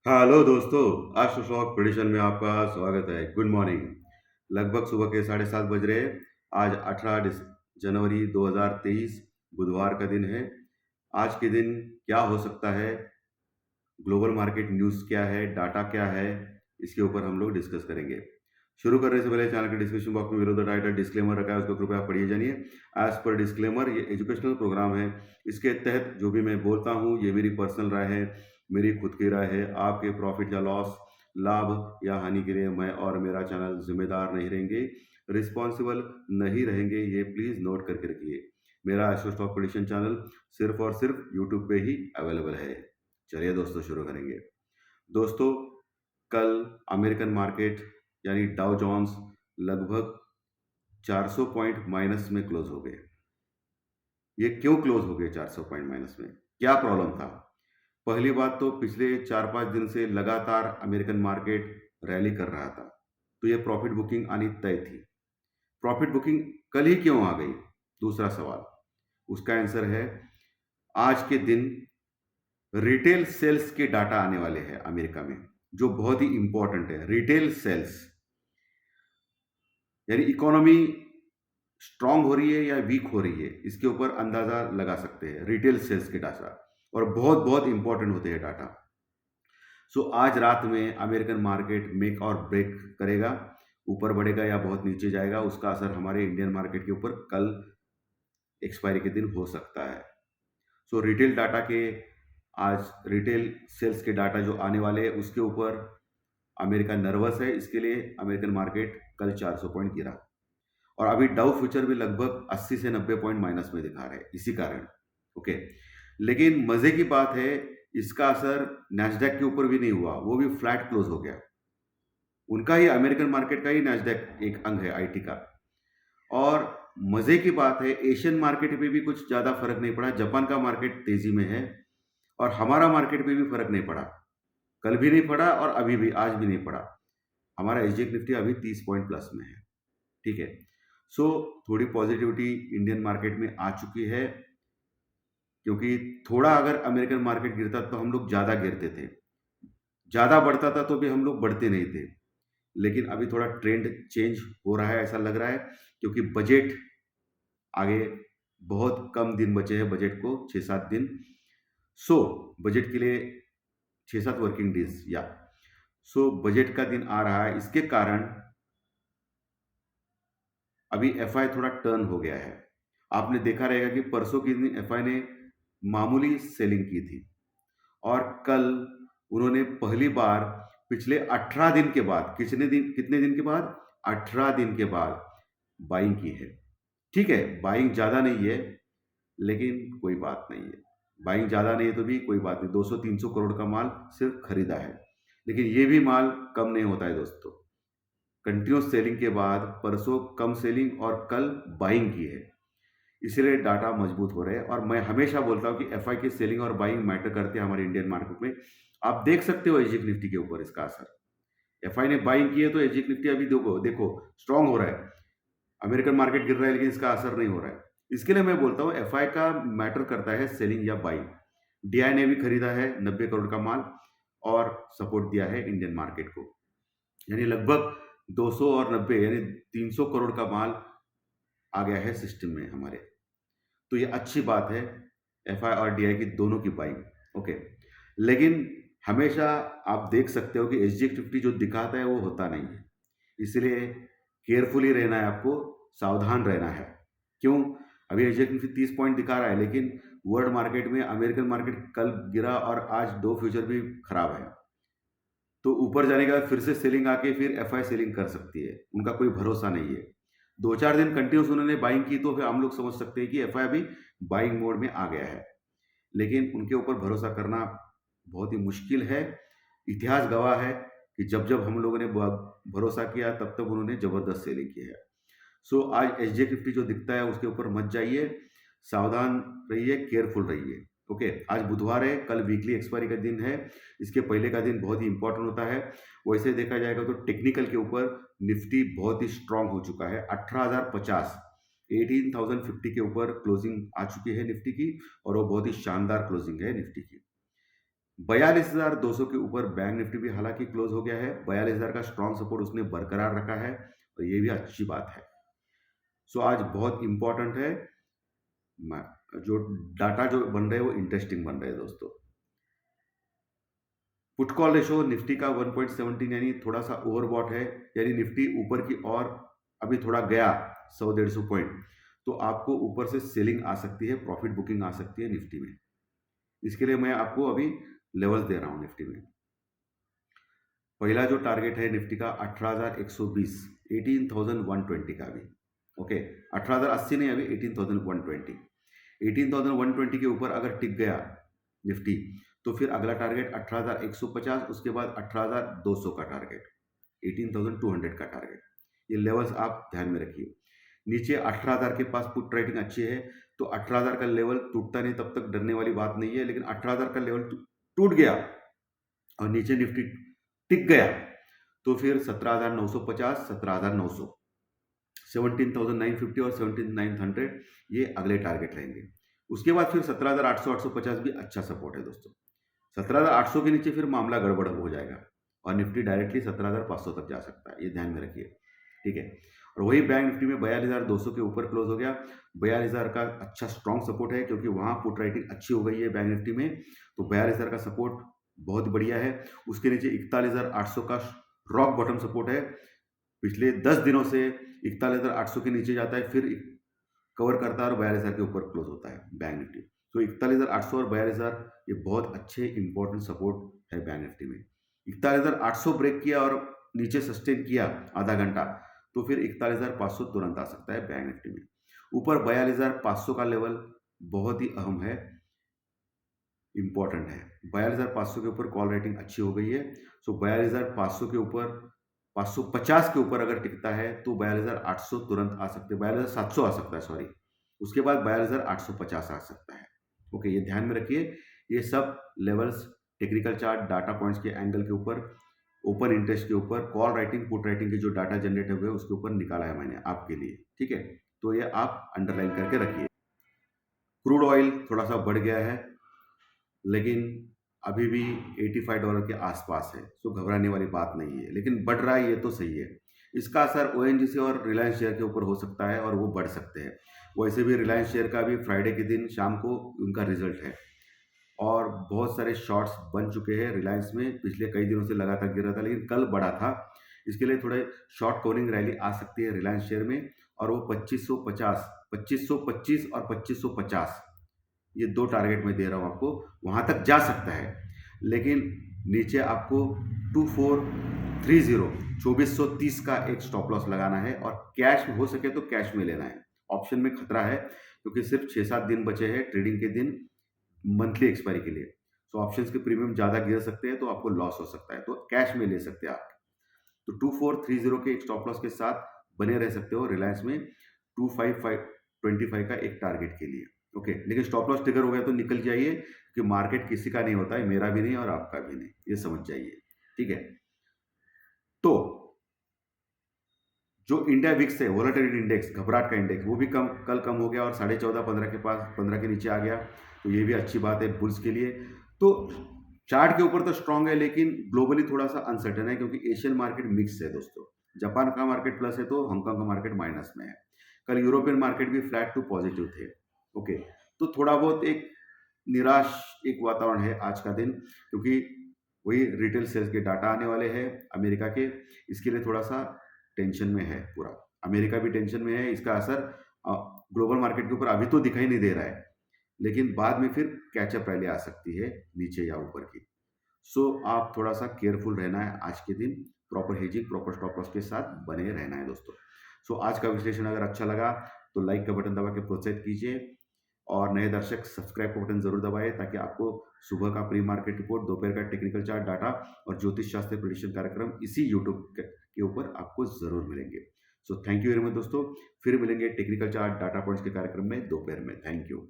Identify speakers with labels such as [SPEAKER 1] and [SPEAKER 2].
[SPEAKER 1] Hello दोस्तों, astro shock prediction में आपका स्वागत है। Good morning. लगभग सुबह के 7:30 बज रहे हैं। आज 18 जनवरी 2023 बुधवार का दिन है। आज के दिन क्या हो सकता है, ग्लोबल मार्केट न्यूज़ क्या है, डाटा क्या है, इसके ऊपर हम लोग डिस्कस करेंगे। शुरू करने से पहले चैनल के डिस्क्रिप्शन बॉक्स में विरोध टाइटल डिस्क्लेमर रखा है, उसको कृपया पढ़िए जानिए। एज पर डिस्क्लेमर, ये एजुकेशनल प्रोग्राम है। इसके तहत जो भी मैं बोलता हूँ ये मेरी पर्सनल राय है, मेरी खुद की राय है। आपके प्रॉफिट या लॉस, लाभ या हानि के लिए मैं और मेरा चैनल जिम्मेदार नहीं रहेंगे, रिस्पॉन्सिबल नहीं रहेंगे, ये प्लीज़ नोट करके रखिए। मेरा एस्ट्रो स्टॉक प्रेडिक्शन चैनल सिर्फ और सिर्फ यूट्यूब पे ही अवेलेबल है। चलिए दोस्तों, शुरू करेंगे। दोस्तों, कल अमेरिकन मार्केट यानी डाउ जोन्स लगभग 400 पॉइंट माइनस में क्लोज हो गए। ये क्यों क्लोज हो गए 400 पॉइंट माइनस में? क्या प्रॉब्लम था? पहली बात तो पिछले 4-5 दिन से लगातार अमेरिकन मार्केट रैली कर रहा था, तो ये प्रॉफिट बुकिंग आनी तय थी। प्रॉफिट बुकिंग कल ही क्यों आ गई? दूसरा सवाल। उसका आंसर है, आज के दिन रिटेल सेल्स के डाटा आने वाले हैं अमेरिका में, जो बहुत ही इंपॉर्टेंट है। रिटेल सेल्स यानी इकोनॉमी स्ट्रांग हो रही है या वीक हो रही है, इसके ऊपर अंदाजा लगा सकते हैं रिटेल सेल्स के डाटा, और बहुत बहुत इंपॉर्टेंट होते हैं डाटा। सो आज रात में अमेरिकन मार्केट मेक और ब्रेक करेगा, ऊपर बढ़ेगा या बहुत नीचे जाएगा, उसका असर हमारे इंडियन मार्केट के ऊपर कल एक्सपायरी के दिन हो सकता है। सो रिटेल डाटा के, आज रिटेल सेल्स के डाटा जो आने वाले हैं उसके ऊपर अमेरिका नर्वस है, इसके लिए अमेरिकन मार्केट कल 400 पॉइंट गिरा। और अभी डाउ फ्यूचर भी लगभग 80 से 90 पॉइंट माइनस में दिखा रहे हैं इसी कारण। ओके, लेकिन मजे की बात है, इसका असर नैस्डैक के ऊपर भी नहीं हुआ, वो भी फ्लैट क्लोज हो गया। उनका ही, अमेरिकन मार्केट का ही नैस्डैक एक अंग है आईटी का। और मजे की बात है, एशियन मार्केट पे भी कुछ ज्यादा फर्क नहीं पड़ा। जापान का मार्केट तेजी में है और हमारा मार्केट पे भी फर्क नहीं पड़ा। कल भी नहीं पड़ा और अभी भी, आज भी नहीं पड़ा। हमारा एसजीएक्स निफ्टी अभी 30 पॉइंट प्लस में है। ठीक है। सो थोड़ी पॉजिटिविटी इंडियन मार्केट में आ चुकी है, क्योंकि थोड़ा अगर अमेरिकन मार्केट गिरता तो हम लोग ज़्यादा गिरते थे, ज़्यादा बढ़ता था तो भी हम लोग बढ़ते नहीं थे। लेकिन अभी थोड़ा ट्रेंड चेंज हो रहा है, ऐसा लग रहा है, क्योंकि बजट आगे बहुत कम दिन बचे हैं, बजट को 6-7 दिन। सो बजट के लिए 6-7 वर्किंग डेज या सो बजट का दिन आ रहा है, इसके कारण अभी एफआई थोड़ा टर्न हो गया है। आपने देखा रहेगा कि परसों के दिन एफआई ने मामूली सेलिंग की थी, और कल उन्होंने पहली बार पिछले 18 दिन के बाद, कितने दिन के बाद, 18 दिन के बाद बाइंग की है। ठीक है, बाइंग ज़्यादा नहीं है, लेकिन कोई बात नहीं है। बाइंग ज़्यादा नहीं है तो भी कोई बात नहीं, 200-300 करोड़ का माल सिर्फ खरीदा है, लेकिन ये भी माल कम नहीं होता है दोस्तों। कंटिन्यूस सेलिंग के बाद परसों कम सेलिंग और कल बाइंग की है, इसलिए डाटा मजबूत हो रहे हैं। और मैं हमेशा बोलता हूँ कि एफआई की सेलिंग और बाइंग मैटर करते हैं हमारे इंडियन मार्केट में। आप देख सकते हो एसजीएक्स निफ्टी के ऊपर इसका असर। एफआई ने बाइंग की है तो एसजीएक्स निफ्टी अभी देखो देखो स्ट्रांग हो रहा है। अमेरिकन मार्केट गिर रहा है लेकिन इसका असर नहीं हो रहा है। इसके लिए मैं बोलता हूँ एफआई का मैटर करता है सेलिंग या बाइंग। डीआई ने भी खरीदा है 90 करोड़ का माल और सपोर्ट दिया है इंडियन मार्केट को, यानी लगभग 200 और 90 यानी 300 करोड़ का माल आ गया है सिस्टम में हमारे। तो ये अच्छी बात है, एफआई और डीआई की दोनों की बाइंग। ओके, लेकिन हमेशा आप देख सकते हो कि एसजीएक्स 50 जो दिखाता है वो होता नहीं है, इसलिए केयरफुली रहना है आपको, सावधान रहना है। क्यों? अभी एसजीएक्स 50 30 पॉइंट दिखा रहा है, लेकिन वर्ल्ड मार्केट में अमेरिकन मार्केट कल गिरा और आज दो फ्यूचर भी खराब है। तो ऊपर जाने के बाद फिर से सेलिंग आके फिर एफआई सेलिंग कर सकती है, उनका कोई भरोसा नहीं है। 2-4 दिन कंटिन्यूस उन्होंने बाइंग की तो फिर हम लोग समझ सकते हैं कि एफआई अभी बाइंग मोड में आ गया है, लेकिन उनके ऊपर भरोसा करना बहुत ही मुश्किल है। इतिहास गवाह है कि जब जब हम लोगों ने भरोसा किया तब तब उन्होंने जबरदस्त सेलिंग की है। सो आज एसजे 50 जो दिखता है उसके ऊपर मत जाइए, सावधान रहिए, केयरफुल रहिए। ओके, आज बुधवार है, कल वीकली एक्सपायरी का दिन है, इसके पहले का दिन बहुत ही इंपॉर्टेंट होता है। वैसे देखा जाएगा तो टेक्निकल के ऊपर निफ्टी बहुत ही स्ट्रांग हो चुका है। 18,050 18,050 के ऊपर क्लोजिंग आ चुकी है निफ्टी की, और वो बहुत ही शानदार क्लोजिंग है निफ्टी की। 42,200 के ऊपर बैंक निफ्टी भी हालांकि क्लोज हो गया है। 42,000 का स्ट्रॉन्ग सपोर्ट उसने बरकरार रखा है और ये भी अच्छी बात है। सो आज बहुत इंपॉर्टेंट है, जो डाटा जो बन रहे हैं वो इंटरेस्टिंग बन रहे हैं दोस्तों। पुट कॉल रेशो निफ्टी का 1.17 यानी थोड़ा सा ओवरबॉट है, यानी निफ्टी ऊपर की और अभी थोड़ा गया 100-150 पॉइंट तो आपको ऊपर से सेलिंग आ सकती है, प्रॉफिट बुकिंग आ सकती है निफ्टी में। इसके लिए मैं आपको अभी लेवल्स दे रहा हूं निफ्टी में। पहला जो टारगेट है निफ्टी का 18,120, 18,120 का भी। ओके, 18,080 नहीं, अभी 18,120। 18,120 के ऊपर अगर टिक गया निफ्टी तो फिर अगला टारगेट 18,150, उसके बाद 18,200 का टारगेट, 18,200 का टारगेट। ये लेवल्स आप ध्यान में रखिए। नीचे 18,000 के पास पुट रेटिंग अच्छी है तो 18,000 का लेवल टूटता नहीं, तब तक डरने वाली बात नहीं है। लेकिन 18,000 का लेवल टूट गया और नीचे निफ्टी टिक गया तो फिर 17,950, 17,900, 17,950 और 17,900 ये अगले टारगेट रहेंगे। उसके बाद फिर 17,800, 850 भी अच्छा सपोर्ट है दोस्तों। 17,800 के नीचे फिर मामला गड़बड़ हो जाएगा और निफ्टी डायरेक्टली 17,500 तक जा सकता है, ये ध्यान में रखिए। ठीक है, और वही बैंक निफ्टी में 42,200 के ऊपर क्लोज हो गया। 42,000 का अच्छा स्ट्रॉन्ग सपोर्ट है क्योंकि वहां पुट राइटिंग अच्छी हो गई है बैंक निफ्टी में, तो 42,000 का सपोर्ट बहुत बढ़िया है। उसके नीचे 41,800 का रॉक बॉटम सपोर्ट है। पिछले 10 दिनों से 41,800 के नीचे जाता है, फिर कवर करता है और 42,000 के ऊपर क्लोज होता है बैंक निफ्टी। तो 41,800 और 42,000 ये बहुत अच्छे इंपॉर्टेंट सपोर्ट है बैंक निफ्टी में। 41,800 ब्रेक किया और नीचे सस्टेन किया आधा घंटा तो फिर 41,500 तुरंत आ सकता है बैंक निफ्टी में। ऊपर 42,500 का लेवल बहुत ही अहम है, इंपॉर्टेंट है। 42,500 के ऊपर कॉल रेटिंग अच्छी हो गई है। सो 42,500 के ऊपर, 550 के ऊपर अगर टिकता है तो 42,800 तुरंत आ सकते हैं, 42,700 आ सकता है, सॉरी। उसके बाद 42,850 आ सकता है। ओके, ये ध्यान में रखिए। ये सब levels technical chart, data points के एंगल के ऊपर, ओपन इंटरेस्ट के ऊपर, कॉल राइटिंग, पुट राइटिंग के जो डाटा जनरेट हुए उसके ऊपर निकाला है मैंने आपके लिए। ठीक है, तो ये आप अंडरलाइन करके रखिए। क्रूड ऑयल थोड़ा सा बढ़ गया है लेकिन अभी भी $85 के आसपास है, सो घबराने वाली बात नहीं है, लेकिन बढ़ रहा है ये तो सही है। इसका असर ओएनजीसी और रिलायंस शेयर के ऊपर हो सकता है और वो बढ़ सकते हैं। वैसे भी रिलायंस शेयर का भी फ्राइडे के दिन शाम को उनका रिजल्ट है और बहुत सारे शॉर्ट्स बन चुके हैं रिलायंस में। पिछले कई दिनों से लगातार गिर रहा था लेकिन कल बढ़ा था, इसके लिए थोड़े शॉर्ट कवरिंग रैली आ सकती है रिलायंस शेयर में। और वो 2550, 2525 और 2550 ये दो टारगेट मैं दे रहा हूँ आपको, वहां तक जा सकता है। लेकिन नीचे आपको 2430, 2430 का एक स्टॉप लॉस लगाना है और कैश हो सके तो कैश में लेना है। ऑप्शन में खतरा है क्योंकि सिर्फ 6-7 दिन बचे हैं ट्रेडिंग के दिन मंथली एक्सपायरी के लिए, तो ऑप्शंस के प्रीमियम ज़्यादा गिर सकते हैं तो आपको लॉस हो सकता है, तो कैश में ले सकते हैं आप। तो 2430 के एक स्टॉप लॉस के साथ बने रह सकते हो रिलायंस में 2525 का एक टारगेट के लिए। ओके, लेकिन स्टॉप लॉस ट्रिगर हो गया तो निकल जाइए कि मार्केट किसी का नहीं होता है, मेरा भी नहीं और आपका भी नहीं, ये समझ जाइए। ठीक है, तो जो इंडिया विक्स है, वोलेटिलिटी इंडेक्स, घबराहट का इंडेक्स, वो भी कल कम हो गया और 14.5-15 के पास, 15 के नीचे आ गया, तो ये भी अच्छी बात है बुल्स के लिए। तो चार्ट के ऊपर तो स्ट्रांग है लेकिन ग्लोबली थोड़ा सा अनसर्टन है क्योंकि एशियन मार्केट मिक्स है दोस्तों। जापान का मार्केट प्लस है तो हांगकांग का मार्केट माइनस में है। कल यूरोपियन मार्केट भी फ्लैट टू पॉजिटिव थे। ओके, तो थोड़ा बहुत एक निराश एक वातावरण है आज का दिन क्योंकि वही रिटेल सेल्स के डाटा आने वाले हैं अमेरिका के, इसके लिए थोड़ा सा टेंशन में है पूरा। अमेरिका भी टेंशन में है, इसका असर ग्लोबल मार्केट के ऊपर अभी तो दिखाई नहीं दे रहा है लेकिन बाद में फिर कैचअप रैली आ सकती है नीचे या ऊपर की। सो आप थोड़ा सा केयरफुल रहना है आज के दिन, proper hedging, proper stop loss के साथ बने रहना है दोस्तों। सो आज का विश्लेषण अगर अच्छा लगा तो लाइक का बटन दबा के प्रोत्साहित कीजिए और नए दर्शक सब्सक्राइब का बटन जरूर दबाएं ताकि आपको सुबह का प्री मार्केट रिपोर्ट, दोपहर का टेक्निकल चार्ट डाटा और ज्योतिष शास्त्र प्रेडिक्शन कार्यक्रम इसी यूट्यूब के ऊपर आपको जरूर मिलेंगे। So thank you very much दोस्तों, फिर मिलेंगे टेक्निकल चार्ट डाटा पॉइंट्स के कार्यक्रम में दोपहर में। Thank you.